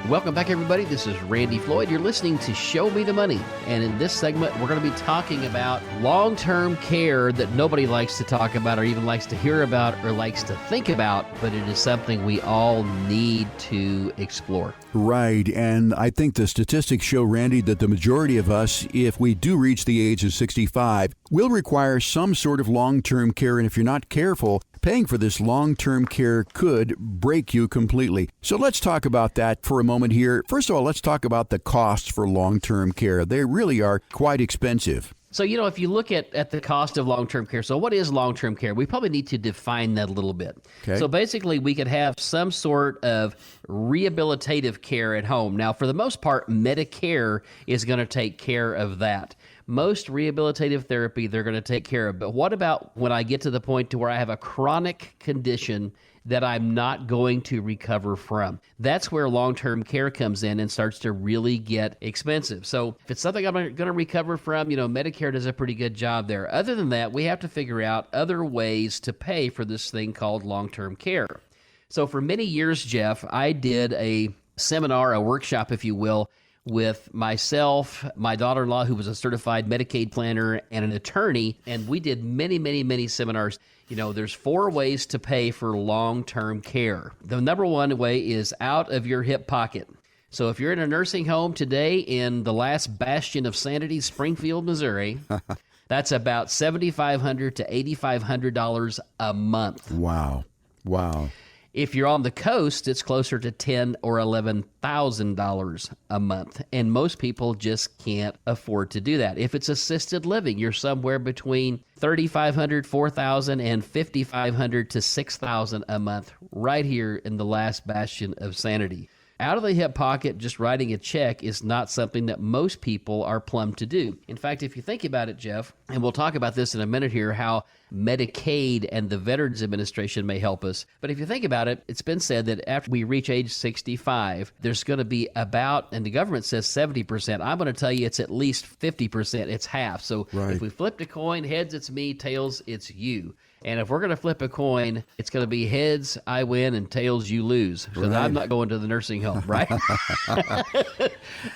Welcome back, everybody. This is Randy Floyd. You're listening to Show Me the Money. And in this segment, we're going to be talking about long-term care that nobody likes to talk about or even likes to hear about or likes to think about, but it is something we all need to explore. Right, and I think the statistics show, Randy, that the majority of us, if we do reach the age of 65, will require some sort of long-term care, and if you're not careful, paying for this long-term care could break you completely. So let's talk about that for a moment here. First of all, let's talk about the costs for long-term care. They really are quite expensive. So, if you look at the cost of long-term care, so what is long-term care? We probably need to define that a little bit. Okay. So basically, we could have some sort of rehabilitative care at home. Now, for the most part, Medicare is going to take care of that. Most rehabilitative therapy, they're going to take care of. But what about when I get to the point to where I have a chronic condition that I'm not going to recover from? That's where long-term care comes in and starts to really get expensive. So if it's something I'm going to recover from, Medicare does a pretty good job there. Other than that, we have to figure out other ways to pay for this thing called long-term care. So for many years, Jeff, I did a seminar, a workshop, if you will, with myself, my daughter-in-law, who was a certified Medicaid planner, and an attorney, and we did many, many, many seminars. There's 4 ways to pay for long-term care. The number one way is out of your hip pocket. So if you're in a nursing home today in the last bastion of sanity, Springfield, Missouri, that's about $7,500 to $8,500 a month. Wow. If you're on the coast, it's closer to $10,000 or $11,000 a month, and most people just can't afford to do that. If it's assisted living, you're somewhere between $3,500, $4,000, and $5,500 to $6,000 a month, right here in the last bastion of sanity. Out of the hip pocket, just writing a check is not something that most people are plumbed to do. In fact, if you think about it, Jeff, and we'll talk about this in a minute here, how Medicaid and the Veterans Administration may help us. But if you think about it, it's been said that after we reach age 65, there's going to be about, and the government says 70%. I'm going to tell you it's at least 50%. It's half. So if we flipped a coin, heads it's me, tails it's you. And if we're going to flip a coin, it's going to be heads, I win, and tails, you lose. Because I'm not going to the nursing home, right?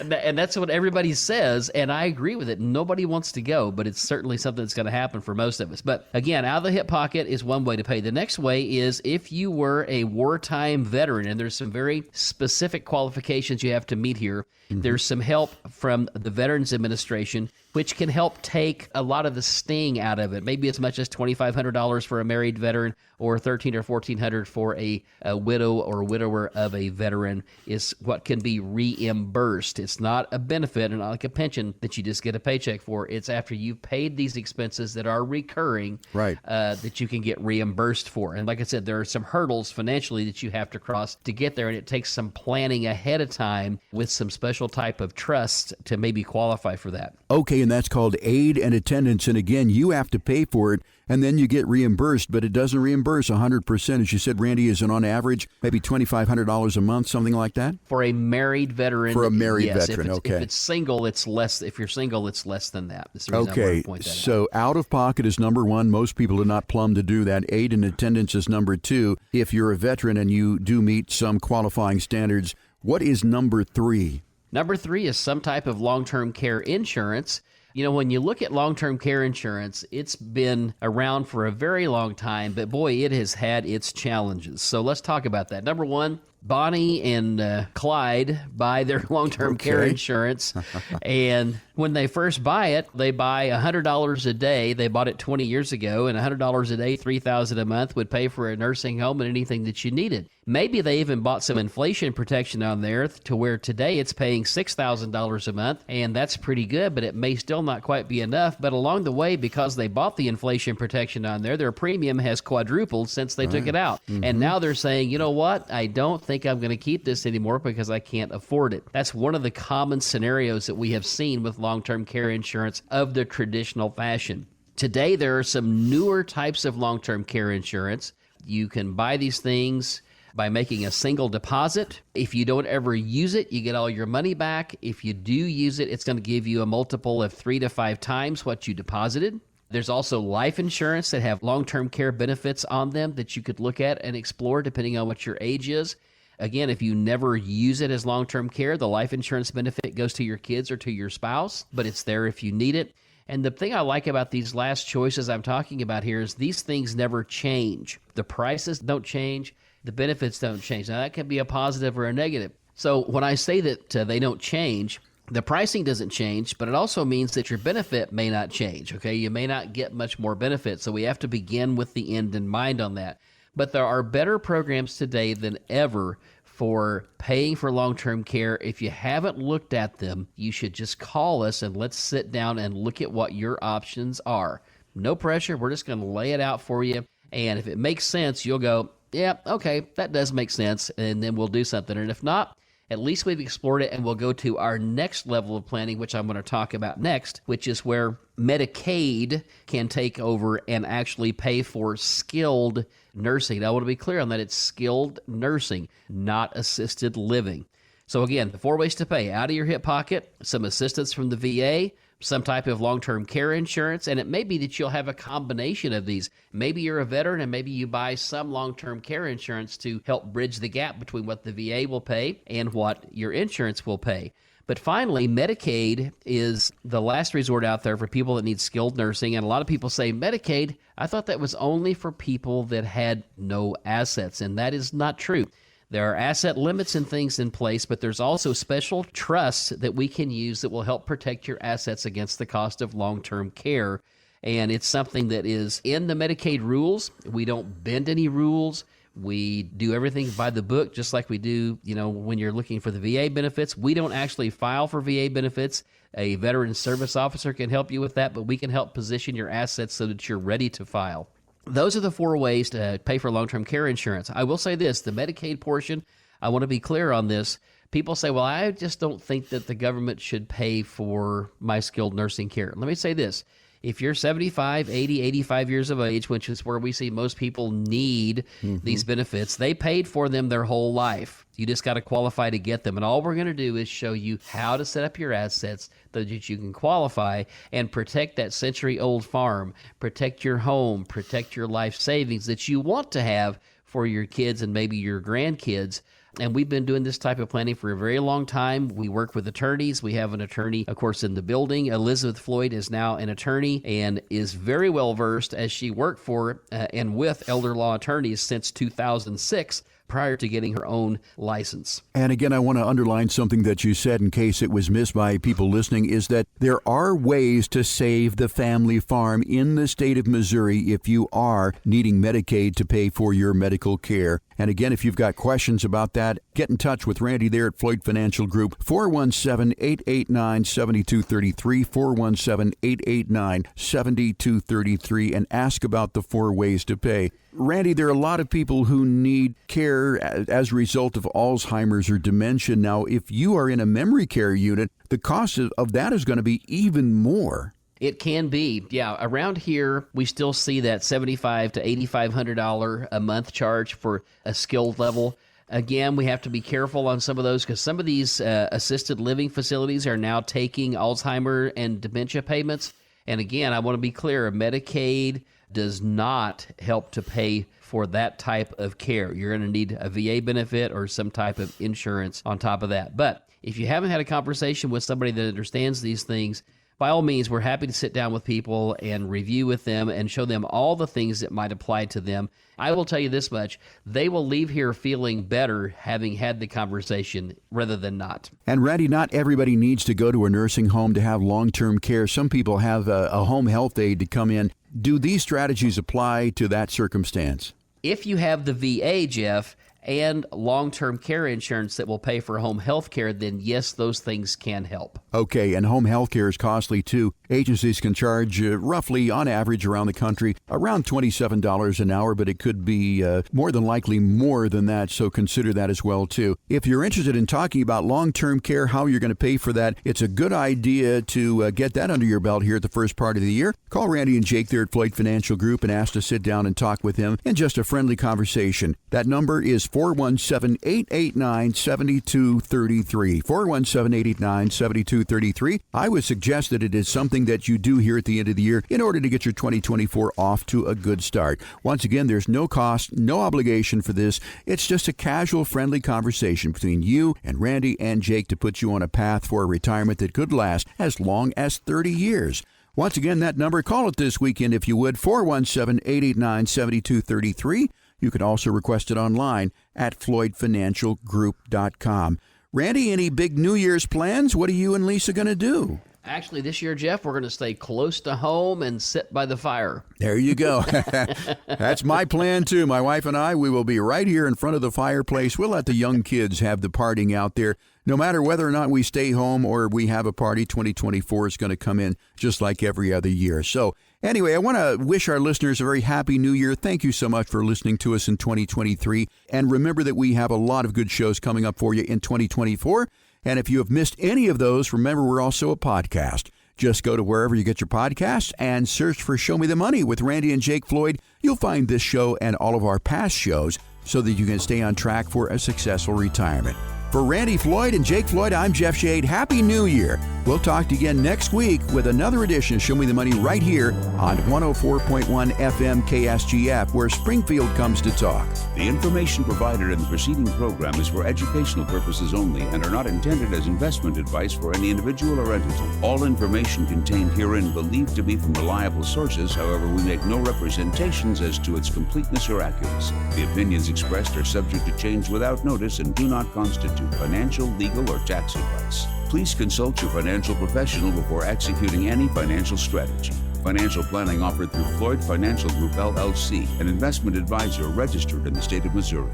And that's what everybody says, and I agree with it. Nobody wants to go, but it's certainly something that's going to happen for most of us. But again, out of the hip pocket is one way to pay. The next way is if you were a wartime veteran, and there's some very specific qualifications you have to meet here. There's some help from the Veterans Administration, which can help take a lot of the sting out of it. Maybe as much as $2,500 for a married veteran, or $1,300 or $1,400 for a widow or widower of a veteran is what can be reimbursed. It's not a benefit and not like a pension that you just get a paycheck for. It's after you've paid these expenses that are recurring, right, that you can get reimbursed for. And like I said, there are some hurdles financially that you have to cross to get there, and it takes some planning ahead of time with some special type of trust to maybe qualify for that. Okay, and that's called aid and attendance. And again, you have to pay for it, and then you get reimbursed, but it doesn't reimburse 100%. As you said, Randy, is it on average maybe $2,500 a month, something like that? For a married veteran. For a married yes. veteran, If okay. If it's single, it's less. If you're single, it's less than that. That's the reason I Okay, wanted to point that so out. out of pocket is number one. Most people do not plumb to do that. Aid and attendance is number two. If you're a veteran and you do meet some qualifying standards, what is number three? Number three is some type of long-term care insurance. You know, when you look at long-term care insurance, it's been around for a very long time, but boy, it has had its challenges. So let's talk about that. Number one, Bonnie and Clyde buy their long-term care insurance, and when they first buy it, they buy $100 a day. They bought it 20 years ago, and $100 a day, $3,000 a month would pay for a nursing home and anything that you needed. Maybe they even bought some inflation protection on there to where today it's paying $6,000 a month, and that's pretty good, but it may still not quite be enough. But along the way, because they bought the inflation protection on there, their premium has quadrupled since they took it out. And now they're saying, you know what, I don't think I'm going to keep this anymore because I can't afford it. That's one of the common scenarios that we have seen with long-term care insurance of the traditional fashion. Today, there are some newer types of long-term care insurance. You can buy these things by making a single deposit. If you don't ever use it, you get all your money back. If you do use it, it's going to give you a multiple of 3 to 5 times what you deposited. There's also life insurance that have long-term care benefits on them that you could look at and explore depending on what your age is. Again, if you never use it as long-term care, the life insurance benefit goes to your kids or to your spouse, but it's there if you need it. And the thing I like about these last choices I'm talking about here is these things never change. The prices don't change. The benefits don't change. Now, that can be a positive or a negative. So when I say that they don't change, the pricing doesn't change, but it also means that your benefit may not change, okay? You may not get much more benefit, so we have to begin with the end in mind on that. But there are better programs today than ever for paying for long-term care. If you haven't looked at them, you should just call us and let's sit down and look at what your options are. No pressure. We're just going to lay it out for you. And if it makes sense, you'll go, yeah, okay, that does make sense, and then we'll do something. And if not, at least we've explored it, and we'll go to our next level of planning, which I'm going to talk about next, which is where Medicaid can take over and actually pay for skilled nursing. Now, I want to be clear on that. It's skilled nursing, not assisted living. So again, the 4 ways to pay: out of your hip pocket, some assistance from the VA, some type of long-term care insurance, and it may be that you'll have a combination of these. Maybe you're a veteran and maybe you buy some long-term care insurance to help bridge the gap between what the VA will pay and what your insurance will pay. But finally, Medicaid is the last resort out there for people that need skilled nursing. And a lot of people say, Medicaid, I thought that was only for people that had no assets, and that is not true. There are asset limits and things in place, but there's also special trusts that we can use that will help protect your assets against the cost of long-term care. And it's something that is in the Medicaid rules. We don't bend any rules. We do everything by the book, just like we do, when you're looking for the VA benefits. We don't actually file for VA benefits. A veteran service officer can help you with that, but we can help position your assets so that you're ready to file. Those are the 4 ways to pay for long-term care insurance. I will say this, the Medicaid portion, I want to be clear on this. People say, well, I just don't think that the government should pay for my skilled nursing care. Let me say this. If you're 75, 80, 85 years of age, which is where we see most people need these benefits, they paid for them their whole life. You just got to qualify to get them. And all we're going to do is show you how to set up your assets so that you can qualify and protect that century-old farm, protect your home, protect your life savings that you want to have for your kids and maybe your grandkids. And we've been doing this type of planning for a very long time. We work with attorneys. We have an attorney, of course, in the building. Elizabeth Floyd is now an attorney and is very well versed, as she worked for and with elder law attorneys since 2006, prior to getting her own license. And again, I want to underline something that you said in case it was missed by people listening, is that there are ways to save the family farm in the state of Missouri if you are needing Medicaid to pay for your medical care. And again, if you've got questions about that, get in touch with Randy there at Floyd Financial Group, 417-889-7233, 417-889-7233, and ask about the 4 ways to pay. Randy, there are a lot of people who need care as a result of Alzheimer's or dementia. Now, if you are in a memory care unit, the cost of that is going to be even more. It can be. Yeah, around here, we still see that $7,500 to $8,500 a month charge for a skilled level. Again, we have to be careful on some of those because some of these assisted living facilities are now taking Alzheimer and dementia payments. And again, I want to be clear, Medicaid does not help to pay for that type of care. You're going to need a VA benefit or some type of insurance on top of that. But if you haven't had a conversation with somebody that understands these things, by all means, we're happy to sit down with people and review with them and show them all the things that might apply to them. I will tell you this much, they will leave here feeling better having had the conversation rather than not. And Randy, not everybody needs to go to a nursing home to have long-term care. Some people have a home health aide to come in. Do these strategies apply to that circumstance? If you have the VA, Jeff, and long-term care insurance that will pay for home health care, then yes, those things can help. Okay, and home health care is costly too. Agencies can charge roughly, on average around the country, around $27 an hour, but it could be more than likely more than that, so consider that as well too. If you're interested in talking about long-term care, how you're going to pay for that, it's a good idea to get that under your belt here at the first part of the year. Call Randy and Jake there at Floyd Financial Group and ask to sit down and talk with him in just a friendly conversation. That number is 417-889-7233. 417-889-7233. I would suggest that it is something that you do here at the end of the year in order to get your 2024 off to a good start. Once again, there's no cost, no obligation for this. It's just a casual, friendly conversation between you and Randy and Jake to put you on a path for a retirement that could last as long as 30 years. Once again, that number, call it this weekend if you would, 417-889-7233. You can also request it online at floydfinancialgroup.com. Randy, any big New Year's plans? What are you and Lisa going to do? Actually, this year, Jeff, we're going to stay close to home and sit by the fire. There you go. That's my plan, too. My wife and I, we will be right here in front of the fireplace. We'll let the young kids have the partying out there. No matter whether or not we stay home or we have a party, 2024 is going to come in just like every other year. So anyway, I want to wish our listeners a very happy new year. Thank you so much for listening to us in 2023. And remember that we have a lot of good shows coming up for you in 2024. And if you have missed any of those, remember we're also a podcast. Just go to wherever you get your podcasts and search for Show Me the Money with Randy and Jake Floyd. You'll find this show and all of our past shows so that you can stay on track for a successful retirement. For Randy Floyd and Jake Floyd, I'm Jeff Shade. Happy New Year. We'll talk to you again next week with another edition of Show Me the Money right here on 104.1 FM KSGF, where Springfield comes to talk. The information provided in the preceding program is for educational purposes only and are not intended as investment advice for any individual or entity. All information contained herein believed to be from reliable sources. However, we make no representations as to its completeness or accuracy. The opinions expressed are subject to change without notice and do not constitute financial, legal, or tax advice. Please consult your financial professional before executing any financial strategy. Financial planning offered through Floyd Financial Group, LLC, an investment advisor registered in the state of Missouri.